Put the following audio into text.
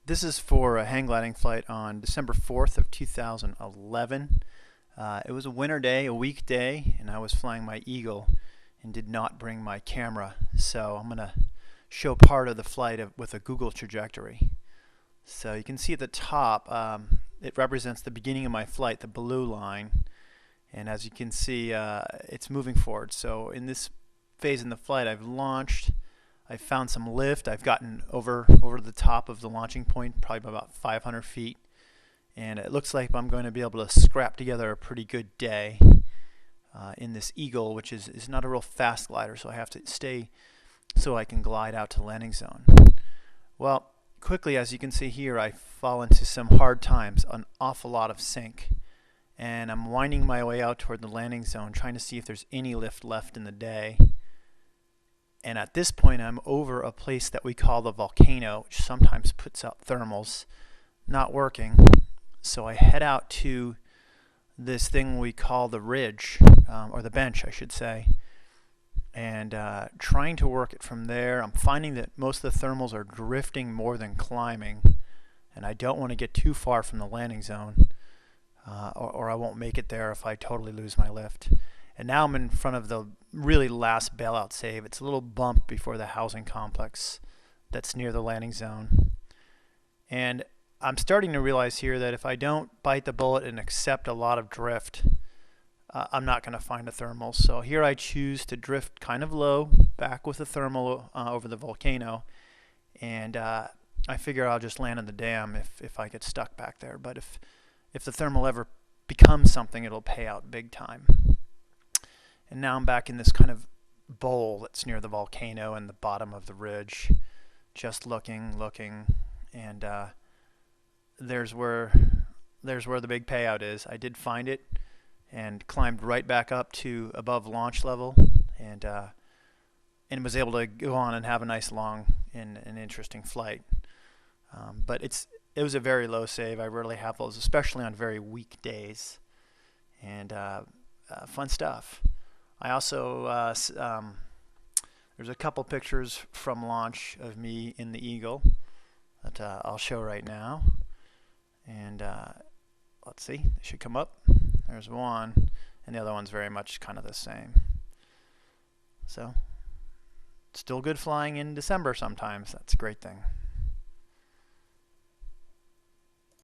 This is for a hang gliding flight on December 4th of 2011. It was a winter day, a weekday, and I was flying my Eagle and did not bring my camera. So I'm going to show part of the flight with a Google trajectory. So you can see at the top, it represents the beginning of my flight, the blue line. And as you can see, it's moving forward. So in this phase in the flight, I've launched. I've found some lift. I've gotten over the top of the launching point, probably by about 500 feet. And it looks like I'm going to be able to scrap together a pretty good day in this Eagle, which is not a real fast glider, so I have to stay so I can glide out to landing zone. Well, quickly, as you can see here, I fall into some hard times, an awful lot of sink. And I'm winding my way out toward the landing zone, trying to see if there's any lift left in the day. And at this point, I'm over a place that we call the volcano, which sometimes puts out thermals. Not working. So I head out to this thing we call the ridge, or the bench, I should say, and trying to work it from there. I'm finding that most of the thermals are drifting more than climbing, and I don't want to get too far from the landing zone, or I won't make it there if I totally lose my lift. And now I'm in front of the really last bailout save. It's a little bump before the housing complex that's near the landing zone. And I'm starting to realize here that if I don't bite the bullet and accept a lot of drift, I'm not going to find a thermal. So here I choose to drift kind of low, back with a thermal over the volcano. And I figure I'll just land in the dam if I get stuck back there. But if the thermal ever becomes something, it'll pay out big time. And now I'm back in this kind of bowl that's near the volcano and the bottom of the ridge, just looking, and there's where the big payout is. I did find it and climbed right back up to above launch level, and was able to go on and have a nice long and interesting flight. But it was a very low save. I rarely have those, especially on very weak days, and fun stuff. I also, there's a couple pictures from launch of me in the Eagle that I'll show right now. And let's see, they should come up. There's one, and the other one's very much kind of the same. So, still good flying in December sometimes. That's a great thing.